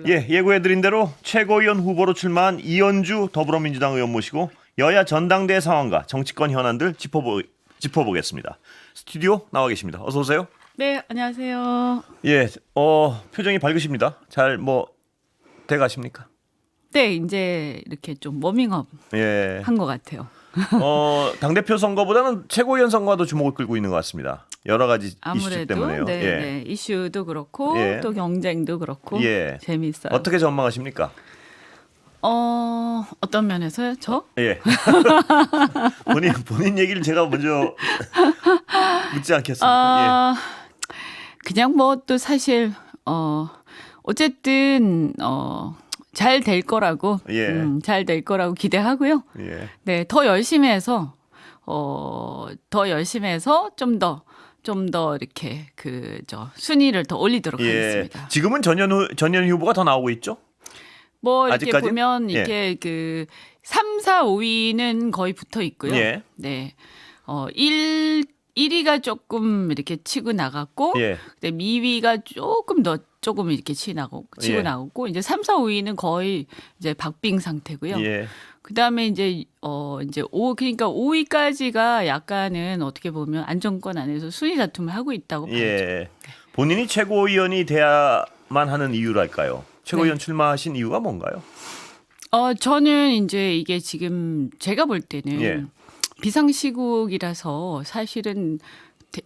예, 예고해드린 대로 최고위원 후보로 출마한 이현주 더불어민주당 의원 모시고 여야 전당대회 상황과 정치권 현안들 짚어보겠습니다. 스튜디오 나와 계십니다. 어서 오세요. 네, 안녕하세요. 예, 표정이 밝으십니다. 잘 돼가십니까? 네, 이제 이렇게 좀 워밍업 예, 한 것 같아요. 당대표 선거보다는 최고위원 선거가 더 주목을 끌고 있는 것 같습니다. 여러 가지 이슈 아무래도 때문에요. 네, 예. 네, 이슈도 그렇고 예. 또 경쟁도 그렇고 예. 재미있어요. 어떻게 전망하십니까? 어떤 면에서요? 저? 예. 본인 얘기를 제가 먼저 묻지 않겠습니다. 그냥 뭐 또 사실 어쨌든 잘 될 거라고 예. 잘 될 거라고 기대하고요. 예. 네, 더 열심히 해서 좀 더 이렇게 순위를 더 올리도록 예. 하겠습니다. 지금은 전현 후보가 더 나오고 있죠? 뭐 이렇게 아직까지? 보면 예. 이렇게 3, 4, 5위는 거의 붙어 있고요. 예. 네. 1위가 조금 이렇게 치고 나갔고 예. 그다음에 2위가 조금 이렇게 치고 예. 나갔고 이제 3, 4, 5위는 거의 이제 박빙 상태고요. 예. 그다음에 이제 그러니까 5위까지가 약간은 어떻게 보면 안정권 안에서 순위 다툼을 하고 있다고 봐야죠. 예. 본인이 최고위원이 돼야만 하는 이유랄까요? 최고위원 네. 출마하신 이유가 뭔가요? 저는 이제 이게 지금 제가 볼 때는 예. 비상시국이라서 사실은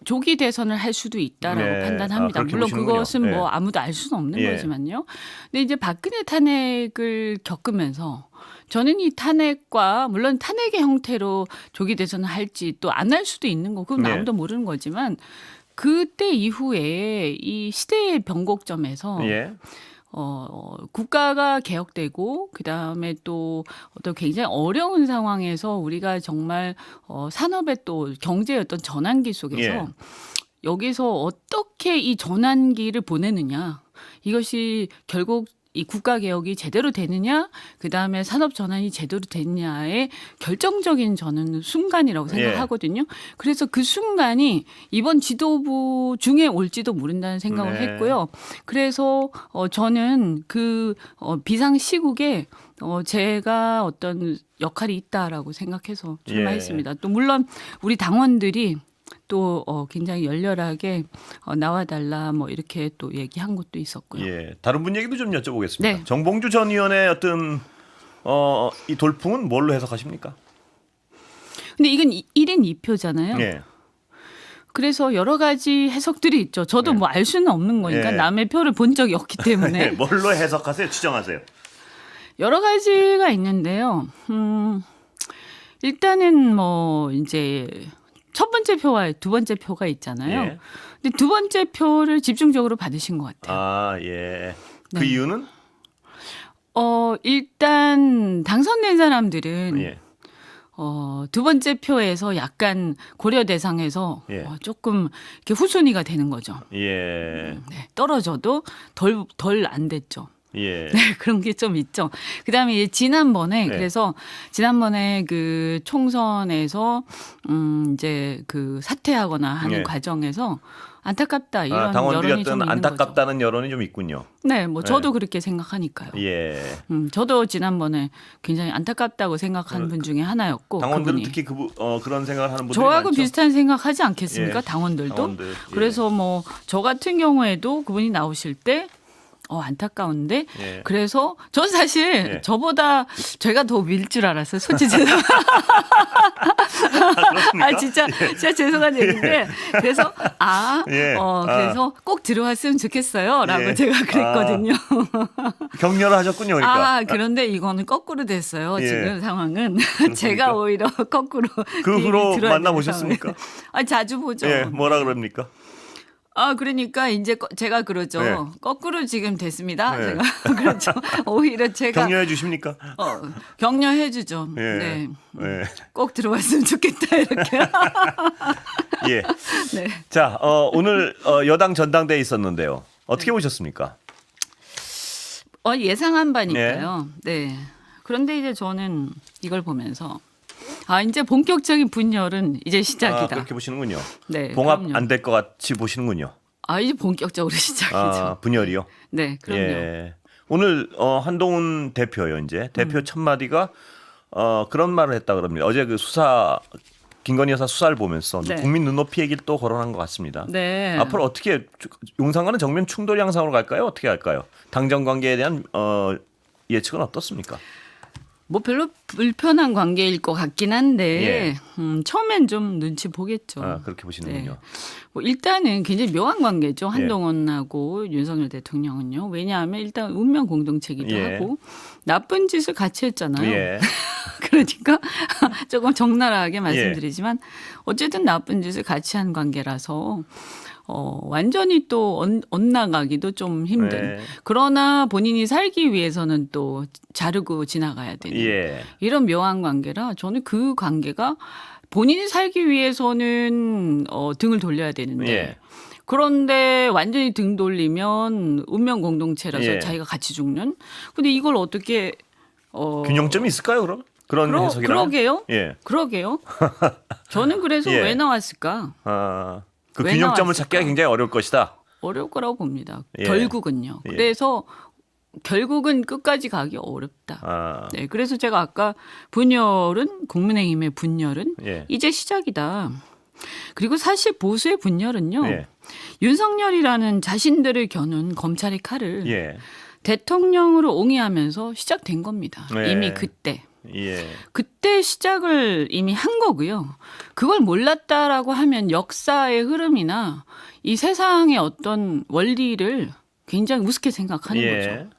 조기 대선을 할 수도 있다라고 네. 판단합니다. 그렇게 물론 보시는군요. 그것은 뭐 예. 아무도 알 수는 없는 예. 거지만요. 근데 이제 박근혜 탄핵을 겪으면서 저는 이 탄핵과 물론 탄핵의 형태로 조기 대선을 할지 또 안 할 수도 있는 거 그건 네. 아무도 모르는 거지만 그때 이후에 이 시대의 변곡점에서 예. 국가가 개혁되고 그다음에 또 어떤 굉장히 어려운 상황에서 우리가 정말 산업의 또 경제의 어떤 전환기 속에서 예. 여기서 어떻게 이 전환기를 보내느냐 이것이 결국 이 국가 개혁이 제대로 되느냐 그다음에 산업 전환이 제대로 되느냐의 결정적인 저는 순간이라고 생각하거든요. 그래서 그 순간이 이번 지도부 중에 올지도 모른다는 생각을 네. 했고요. 그래서 저는 그 비상 시국에 제가 어떤 역할이 있다라고 생각해서 출마했습니다. 또 물론 우리 당원들이 또 굉장히 열렬하게 나와달라 뭐 이렇게 또 얘기한 것도 있었고요. 예. 다른 분 얘기도 좀 여쭤보겠습니다. 네. 정봉주 전 의원의 어떤 이 돌풍은 뭘로 해석하십니까? 근데 이건 1인 2표잖아요. 예. 그래서 여러 가지 해석들이 있죠. 저도 네. 뭐 알 수는 없는 거니까 예. 남의 표를 본 적이 없기 때문에 네. 뭘로 해석하세요? 추정하세요? 여러 가지가 있는데요. 일단은 뭐 이제 첫 번째 표와 두 번째 표가 있잖아요. 예. 근데 두 번째 표를 집중적으로 받으신 것 같아요. 아, 예. 그 네. 이유는? 일단 당선된 사람들은 예. 두 번째 표에서 약간 고려 대상에서 예. 조금 이렇게 후순위가 되는 거죠. 예. 네, 떨어져도 덜 안 됐죠. 예. 네, 그런 게 좀 있죠. 그다음에 지난번에 네. 그래서 지난번에 그 총선에서 이제 그 사퇴하거나 하는 네. 과정에서 안타깝다 이런 여론이 좀 당원들이 있는 어떤 거죠. 안타깝다는 여론이 좀 있군요. 네, 뭐 저도 그렇게 생각하니까요. 예. 저도 지난번에 굉장히 안타깝다고 생각한 분 중에 하나였고 당원들은 그분이. 특히 그런 생각을 하는 분들이 저하고 많죠. 비슷한 생각하지 않겠습니까? 예. 당원들도. 당원들, 예. 그래서 뭐 저 같은 경우에도 그분이 나오실 때 안타까운데 예. 그래서 전 사실 예. 저보다 제가 더 밀 줄 알았어요. 솔직히 그렇습니까? 진짜 죄송한 얘기인데 그래서 예. 그래서 꼭 들어왔으면 좋겠어요라고 예. 제가 그랬거든요. 격려를 하셨군요, 그러니까. 그런데 이거는 거꾸로 됐어요. 예. 지금 상황은 제가 오히려 거꾸로 그 후로 들어야 만나 되는 보셨습니까? 상황이에요. 자주 보죠. 예, 뭐라 그럽니까? 그러니까 이제 제가 그러죠. 네. 거꾸로 지금 됐습니다. 네. 제가 그렇죠. 오히려 제가 격려해 주십니까? 격려해 주죠. 예. 네. 예. 꼭 들어왔으면 좋겠다 이렇게. 예. 네. 자, 오늘 여당 전당대회 있었는데요. 어떻게 보셨습니까? 예상한 바니까요. 네. 그런데 이제 저는 이걸 보면서 이제 본격적인 분열은 이제 시작이다. 그렇게 보시는군요. 네. 봉합 그럼요. 안 될 것 같이 보시는군요. 이제 본격적으로 시작이죠. 분열이요? 네, 그럼요. 예. 오늘 한동훈 대표요. 이제 대표 첫 마디가 그런 말을 했다 그럽니다. 어제 그 수사 김건희 여사 수사를 보면서 네. 국민 눈높이 얘기를 또 거론한 것 같습니다. 네. 앞으로 어떻게 용산과는 정면 충돌 양상으로 갈까요? 어떻게 할까요? 당정 관계에 대한 예측은 어떻습니까? 뭐 별로 불편한 관계일 것 같긴 한데 처음엔 좀 눈치 보겠죠. 아, 그렇게 보시는군요. 뭐 일단은 굉장히 묘한 관계죠. 한동훈하고 윤석열 대통령은요. 왜냐하면 일단 운명 공동체이기도 예. 하고 나쁜 짓을 같이 했잖아요. 예. 그러니까 조금 적나라하게 말씀드리지만 어쨌든 나쁜 짓을 같이 한 관계라서 완전히 또 엇나가기도 좀 힘든. 네. 그러나 본인이 살기 위해서는 또 자르고 지나가야 되는 예. 이런 묘한 관계라 저는 그 관계가 본인이 살기 위해서는 등을 돌려야 되는데 예. 그런데 완전히 등 돌리면 운명 공동체라서 예. 자기가 같이 죽는. 근데 이걸 어떻게 균형점이 있을까요, 그럼? 그런 해석이라면? 그러게요. 예. 그러게요. 저는 그래서 예. 왜 나왔을까? 그 왜 균형점을 나왔을까? 찾기가 굉장히 어려울 것이다. 어려울 거라고 봅니다. 예. 결국은요. 예. 그래서 결국은 끝까지 가기 어렵다. 네, 그래서 제가 아까 분열은 국민의힘의 분열은 예. 이제 시작이다. 그리고 사실 보수의 분열은요. 예. 윤석열이라는 자신들을 겨눈 검찰의 칼을 예. 대통령으로 옹이하면서 시작된 겁니다. 네. 이미 그때. 예. 그때 시작을 이미 한 거고요. 그걸 몰랐다라고 하면 역사의 흐름이나 이 세상의 어떤 원리를 굉장히 우습게 생각하는 예. 거죠.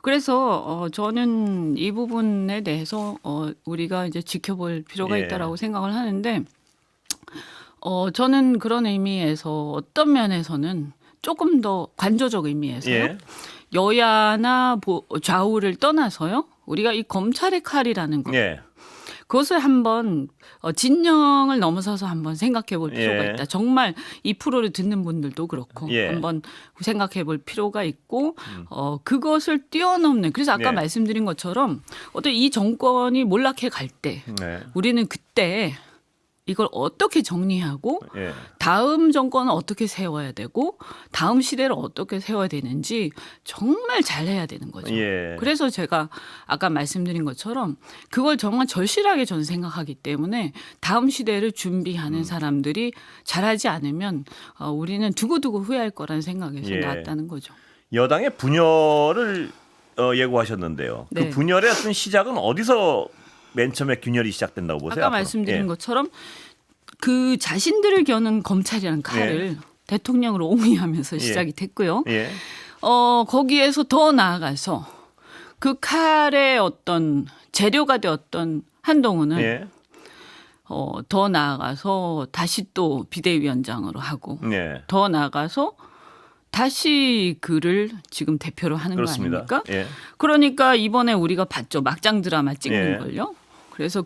그래서 저는 이 부분에 대해서 우리가 이제 지켜볼 필요가 예. 있다라고 생각을 하는데 저는 그런 의미에서 어떤 면에서는 조금 더 관조적 의미에서요. 예. 여야나 좌우를 떠나서요. 우리가 이 검찰의 칼이라는 것. 예. 그것을 한번 진영을 넘어서서 한번 생각해 볼 필요가 예. 있다. 정말 이 프로를 듣는 분들도 그렇고 예. 한번 생각해 볼 필요가 있고 그것을 뛰어넘는 그래서 아까 예. 말씀드린 것처럼 어떤 이 정권이 몰락해 갈 때 네. 우리는 그때 이걸 어떻게 정리하고 예. 다음 정권은 어떻게 세워야 되고 다음 시대를 어떻게 세워야 되는지 정말 잘해야 되는 거죠. 예. 그래서 제가 아까 말씀드린 것처럼 그걸 정말 절실하게 저는 생각하기 때문에 다음 시대를 준비하는 사람들이 잘하지 않으면 우리는 두고두고 후회할 거라는 생각에서 예. 나왔다는 거죠. 여당의 분열을 예고하셨는데요. 네. 그 분열의 어떤 시작은 어디서 맨 처음에 균열이 시작된다고 보세요? 아까 앞으로? 말씀드린 예. 것처럼 그 자신들을 겨눈 검찰이라는 칼을 대통령으로 옹이하면서 시작이 됐고요. 예. 거기에서 더 나아가서 그 칼의 어떤 재료가 되었던 한동훈은 예. 더 나아가서 다시 또 비대위원장으로 하고 예. 더 나아가서 다시 그를 지금 대표로 하는 그렇습니다. 거 아닙니까? 예. 그러니까 이번에 우리가 봤죠. 막장 드라마 찍는 예. 걸요. 그래서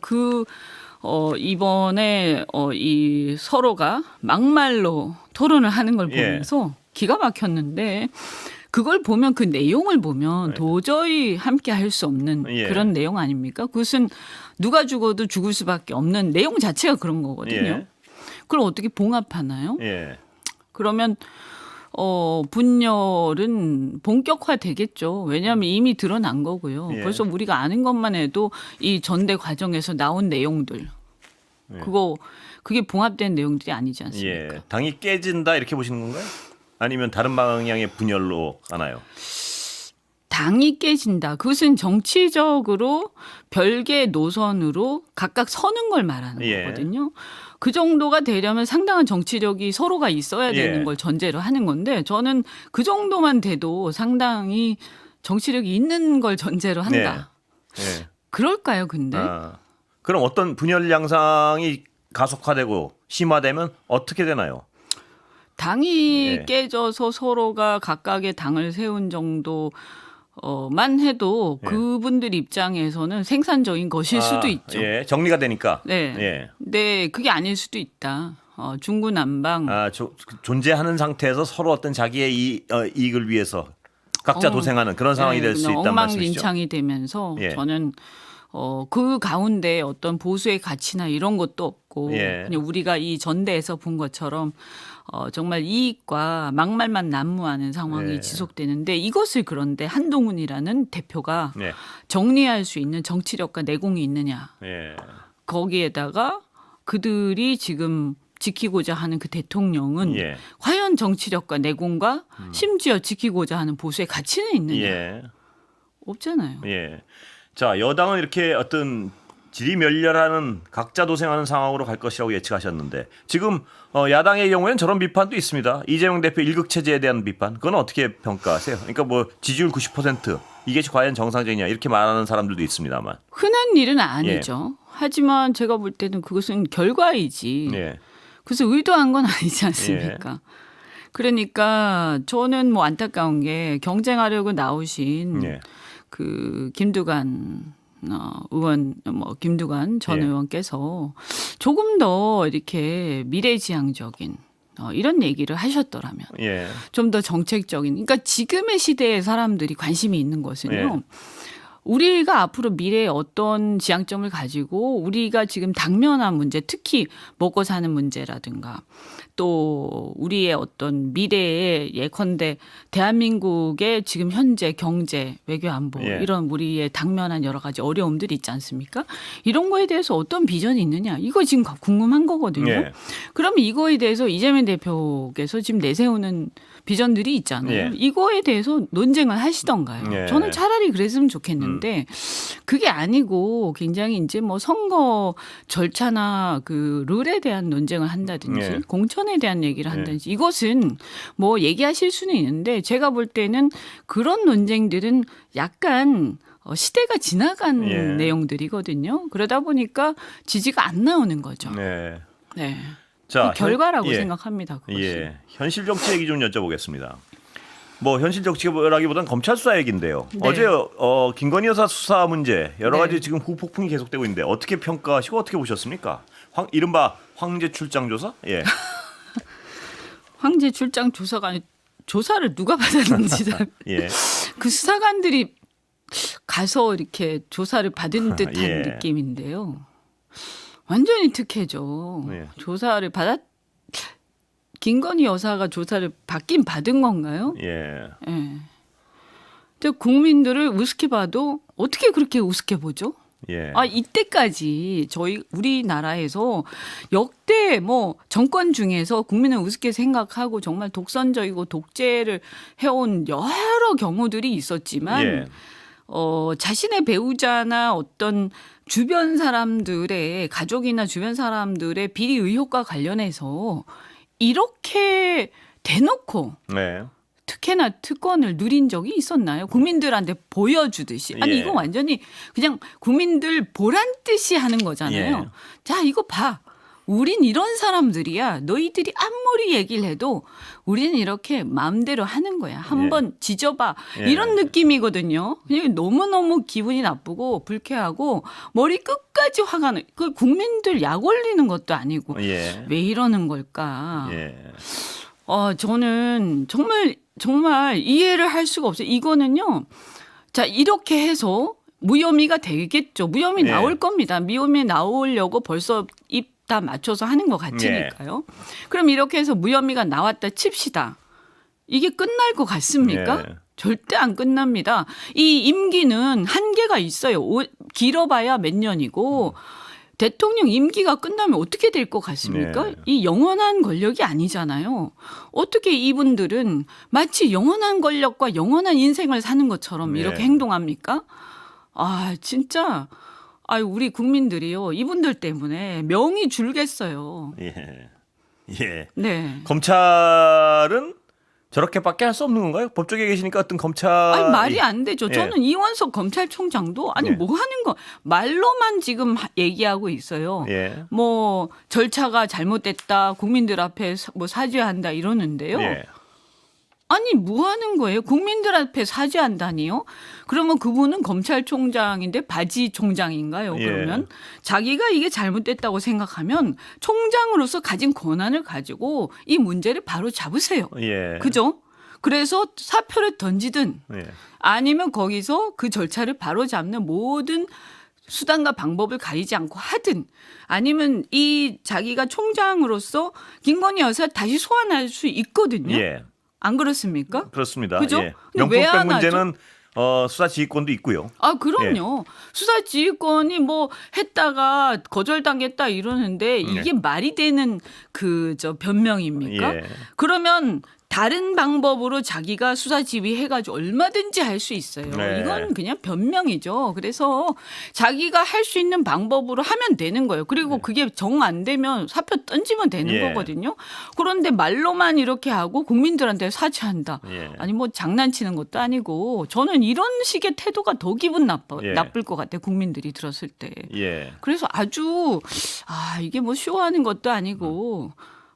이번에 이 서로가 막말로 토론을 하는 걸 예. 보면서 기가 막혔는데 그걸 보면 그 내용을 보면 도저히 함께 할 수 없는 예. 그런 내용 아닙니까? 그것은 누가 죽어도 죽을 수밖에 없는 내용 자체가 그런 거거든요. 예. 그걸 어떻게 봉합하나요? 예. 그러면 분열은 본격화되겠죠. 왜냐하면 이미 드러난 거고요. 예. 벌써 우리가 아는 것만 해도 이 전대 과정에서 나온 내용들. 그게 봉합된 내용들이 아니지 않습니까? 예. 당이 깨진다 이렇게 보시는 건가요? 아니면 다른 방향의 분열로 가나요? 당이 깨진다. 그것은 정치적으로 별개의 노선으로 각각 서는 걸 말하는 예. 거거든요. 그 정도가 되려면 상당한 정치력이 서로가 있어야 되는 예. 걸 전제로 하는 건데 저는 그 정도만 돼도 상당히 정치력이 있는 걸 전제로 한다. 예. 그럴까요, 근데? 그럼 어떤 분열 양상이 가속화되고 심화되면 어떻게 되나요? 당이 예. 깨져서 서로가 각각의 당을 세운 정도만 해도 예. 그분들 입장에서는 생산적인 것일 수도 있죠. 예. 정리가 되니까. 네. 예. 네, 그게 아닐 수도 있다. 중구난방. 존재하는 상태에서 서로 어떤 자기의 이익을 위해서 각자 도생하는 그런 상황이 될 수 있다는 말씀이시죠? 엉망진창이 되면서 예. 저는 그 가운데 어떤 보수의 가치나 이런 것도 없고 예. 그냥 우리가 이 전대에서 본 것처럼 정말 이익과 막말만 난무하는 상황이 예. 지속되는데 이것을 그런데 한동훈이라는 대표가 예. 정리할 수 있는 정치력과 내공이 있느냐. 예. 거기에다가 그들이 지금 지키고자 하는 그 대통령은 예. 과연 정치력과 내공과 심지어 지키고자 하는 보수의 가치는 있느냐. 예. 없잖아요. 예. 자, 여당은 이렇게 어떤 지리멸렬하는 각자 도생하는 상황으로 갈 것이라고 예측하셨는데 지금 야당의 경우에는 저런 비판도 있습니다. 이재명 대표 일극 체제에 대한 비판. 그건 어떻게 평가하세요? 그러니까 뭐 지지율 90% 이게 과연 정상적이냐 이렇게 말하는 사람들도 있습니다만. 흔한 일은 아니죠. 하지만 제가 볼 때는 그것은 결과이지. 예. 그래서 의도한 건 아니지 않습니까? 그러니까 저는 뭐 안타까운 게 경쟁하려고 나오신 예. 그 김두관 의원, 김두관 전 예. 의원께서 조금 더 이렇게 미래지향적인 이런 얘기를 하셨더라면 예. 좀 더 정책적인, 그러니까 지금의 시대에 사람들이 관심이 있는 것은요. 예. 우리가 앞으로 미래에 어떤 지향점을 가지고 우리가 지금 당면한 문제, 특히 먹고 사는 문제라든가 또 우리의 어떤 미래에 예컨대 대한민국의 지금 현재 경제, 외교 안보 예. 이런 우리의 당면한 여러 가지 어려움들이 있지 않습니까? 이런 거에 대해서 어떤 비전이 있느냐 이거 지금 궁금한 거거든요. 예. 그러면 이거에 대해서 이재명 대표께서 지금 내세우는 비전들이 있잖아요. 예. 이거에 대해서 논쟁을 하시던가요. 예. 저는 차라리 그랬으면 좋겠는데 그게 아니고 굉장히 이제 뭐 선거 절차나 그 룰에 대한 논쟁을 한다든지 예. 공천에 대한 얘기를 한다든지 이것은 뭐 얘기하실 수는 있는데 제가 볼 때는 그런 논쟁들은 약간 시대가 지나간 예. 내용들이거든요. 그러다 보니까 지지가 안 나오는 거죠. 네. 네. 자, 그 결과라고 예. 생각합니다. 그것은. 예. 현실 정치 얘기 좀 여쭤보겠습니다. 뭐 현실 정치라기보다는 검찰 수사 얘기인데요. 네. 어제 김건희 여사 수사 문제 여러 가지 네. 지금 후폭풍이 계속되고 있는데 어떻게 평가하시고 어떻게 보셨습니까? 이른바 황제 출장 조사? 예. 황제 출장 조사가 아니 조사를 누가 받았는지 예. 그 수사관들이 가서 이렇게 조사를 받은 듯한 예. 느낌인데요. 완전히 특혜죠. 예. 조사를 김건희 여사가 조사를 받긴 받은 건가요? 예. 예. 근데 국민들을 우습게 봐도 어떻게 그렇게 우습게 보죠? 예. 이때까지 우리나라에서 역대 뭐 정권 중에서 국민을 우습게 생각하고 정말 독선적이고 독재를 해온 여러 경우들이 있었지만 예. 자신의 배우자나 어떤 주변 사람들의 가족이나 주변 사람들의 비리 의혹과 관련해서 이렇게 대놓고 네. 특혜나 특권을 누린 적이 있었나요? 국민들한테 보여주듯이. 아니 예. 이거 완전히 그냥 국민들 보란 듯이 하는 거잖아요. 예. 자 이거 봐. 우린 이런 사람들이야. 너희들이 아무리 얘기를 해도 우리는 이렇게 마음대로 하는 거야. 한번 지져봐. 예. 이런 느낌이거든요. 그냥 너무너무 기분이 나쁘고 불쾌하고 머리 끝까지 화가 나. 그 국민들 약 올리는 것도 아니고 예. 왜 이러는 걸까. 예. 저는 정말 이해를 할 수가 없어요. 이거는요. 자, 이렇게 해서 무혐의가 되겠죠. 무혐의 예. 나올 겁니다. 무혐의 나오려고 벌써 입 다 맞춰서 하는 것 같으니까요. 그럼 이렇게 해서 무혐의가 나왔다 칩시다. 이게 끝날 것 같습니까? 예. 절대 안 끝납니다. 이 임기는 한계가 있어요. 길어봐야 몇 년이고 대통령 임기가 끝나면 어떻게 될 것 같습니까? 네. 이 영원한 권력이 아니잖아요. 어떻게 이분들은 마치 영원한 권력과 영원한 인생을 사는 것처럼 네. 이렇게 행동합니까? 진짜 우리 국민들이요. 이분들 때문에 명이 줄겠어요. 예. 예. 네. 검찰은 저렇게밖에 할 수 없는 건가요? 법조계에 계시니까 어떤 검찰 말이 안 되죠. 예. 저는 이원석 검찰총장도 예. 뭐 하는 거 말로만 지금 얘기하고 있어요. 예. 뭐 절차가 잘못됐다. 국민들 앞에 뭐 사죄한다 이러는데요. 예. 아니 뭐 하는 거예요? 국민들 앞에 사죄한다니요? 그러면 그분은 검찰총장인데 바지 총장인가요? 예. 그러면 자기가 이게 잘못됐다고 생각하면 총장으로서 가진 권한을 가지고 이 문제를 바로 잡으세요. 예. 그죠? 그래서 사표를 던지든 예. 아니면 거기서 그 절차를 바로 잡는 모든 수단과 방법을 가리지 않고 하든 아니면 이 자기가 총장으로서 김건희 여사 다시 소환할 수 있거든요. 예. 안 그렇습니까? 그렇습니다. 그죠? 예. 근데 왜 명품백 안 하죠? 문제는 수사 지휘권도 있고요. 아, 그럼요. 수사 지휘권이 뭐 했다가 거절당했다 이러는데 이게 말이 되는 변명입니까? 예. 그러면 다른 방법으로 자기가 수사 지휘해가지고 얼마든지 할 수 있어요. 네. 이건 그냥 변명이죠. 그래서 자기가 할 수 있는 방법으로 하면 되는 거예요. 그리고 그게 정 안 되면 사표 던지면 되는 예. 거거든요. 그런데 말로만 이렇게 하고 국민들한테 사죄한다. 예. 아니 뭐 장난치는 것도 아니고 저는 이런 식의 태도가 더 기분 예. 나쁠 것 같아요. 국민들이 들었을 때. 예. 그래서 아주 이게 뭐 쇼하는 것도 아니고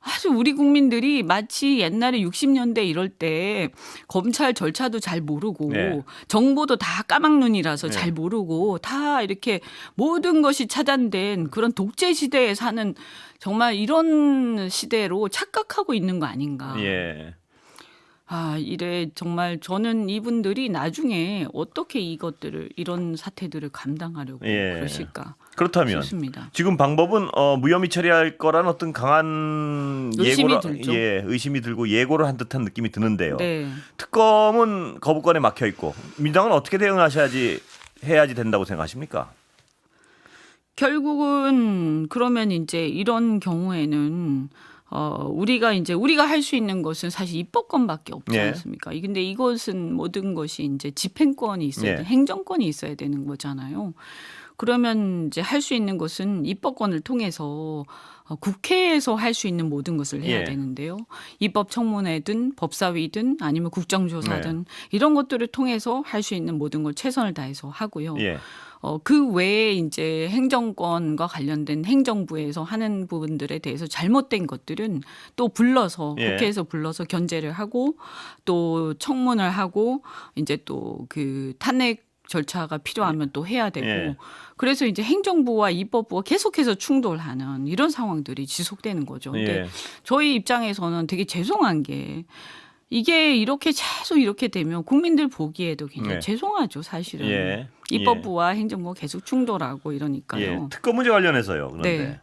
아주 우리 국민들이 마치 옛날에 60년대 이럴 때 검찰 절차도 잘 모르고 네. 정보도 다 까막눈이라서 네. 잘 모르고 다 이렇게 모든 것이 차단된 그런 독재 시대에 사는 정말 이런 시대로 착각하고 있는 거 아닌가. 예. 이래 정말 저는 이분들이 나중에 어떻게 이런 사태들을 감당하려고 예. 그러실까 그렇다면 싶습니다. 지금 방법은 무혐의 처리할 거란 어떤 강한 의심이 예고를 들죠. 의심이 들고 예고를 한 듯한 느낌이 드는데요. 네. 특검은 거부권에 막혀 있고 민주당은 어떻게 해야지 된다고 생각하십니까? 결국은 그러면 이제 이런 경우에는 우리가 할 수 있는 것은 사실 입법권밖에 없지 예. 않습니까? 근데 이것은 모든 것이 이제 집행권이 있어야 예. 돼, 행정권이 있어야 되는 거잖아요. 그러면 이제 할 수 있는 것은 입법권을 통해서 국회에서 할 수 있는 모든 것을 해야 예. 되는데요. 입법청문회든 법사위든 아니면 국정조사든 네. 이런 것들을 통해서 할 수 있는 모든 걸 최선을 다해서 하고요. 예. 그 외에 이제 행정권과 관련된 행정부에서 하는 부분들에 대해서 잘못된 것들은 또 불러서 예. 국회에서 불러서 견제를 하고 또 청문을 하고 이제 또 그 탄핵 절차가 필요하면 또 해야 되고 예. 그래서 이제 행정부와 입법부가 계속해서 충돌하는 이런 상황들이 지속되는 거죠. 근데 예. 저희 입장에서는 되게 죄송한 게 이게 이렇게 계속 이렇게 되면 국민들 보기에도 굉장히 네. 죄송하죠, 사실은. 예. 입법부와 행정부가 계속 충돌하고 예. 이러니까요. 특검 문제 관련해서요. 그런데 네.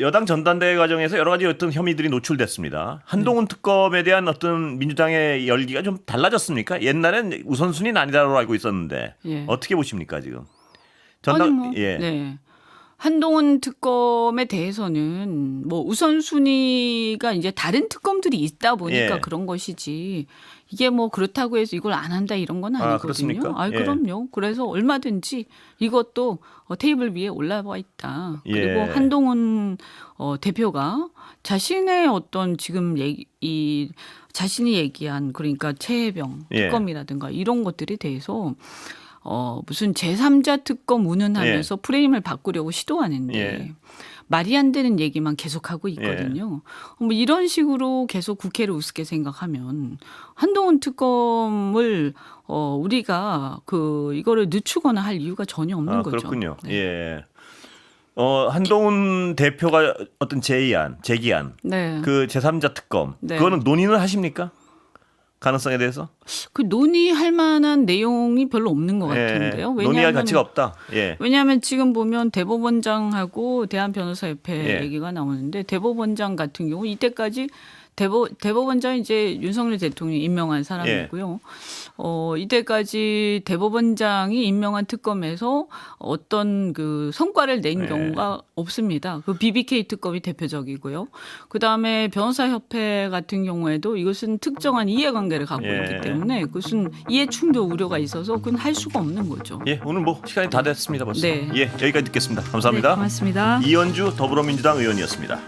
여당 전당대회 과정에서 여러 가지 어떤 혐의들이 노출됐습니다. 한동훈 특검에 대한 어떤 민주당의 열기가 좀 달라졌습니까? 옛날엔 우선순위는 아니다로 알고 있었는데 예. 어떻게 보십니까 지금? 네. 한동훈 특검에 대해서는 뭐 우선순위가 이제 다른 특검들이 있다 보니까 예. 그런 것이지 이게 뭐 그렇다고 해서 이걸 안 한다 이런 건 아니거든요. 그렇습니까? 예. 그럼요. 그래서 얼마든지 이것도 테이블 위에 올라와 있다. 그리고 예. 한동훈 대표가 자신의 어떤 지금 자신이 얘기한 그러니까 최혜병 예. 특검이라든가 이런 것들에 대해서 무슨 제3자 특검 운운하면서 프레임을 바꾸려고 시도하는데 예. 말이 안 되는 얘기만 계속하고 있거든요. 뭐 이런 식으로 계속 국회를 우습게 생각하면 한동훈 특검을 우리가 이거를 늦추거나 할 이유가 전혀 없는 거죠. 그렇군요. 네. 예. 한동훈 대표가 어떤 제기한 네. 그 제3자 특검 네. 그거는 논의는 하십니까? 가능성에 대해서? 그 논의할 만한 내용이 별로 없는 것 같은데요. 논의할 가치가 없다. 예. 왜냐하면 지금 보면 대법원장하고 대한변호사협회 예. 얘기가 나오는데 대법원장 같은 경우 이때까지 대법원장이 이제 윤석열 대통령이 임명한 사람이고요. 이때까지 대법원장이 임명한 특검에서 어떤 그 성과를 낸 경우가 없습니다. 그 BBK 특검이 대표적이고요. 그 다음에 변호사협회 같은 경우에도 이것은 특정한 이해관계를 갖고 있기 때문에 그것은 이해충돌 우려가 있어서 그건 할 수가 없는 거죠. 예, 오늘 뭐 시간이 다 됐습니다 벌써. 네. 예, 여기까지 듣겠습니다. 감사합니다. 네, 고맙습니다. 이현주 더불어민주당 의원이었습니다.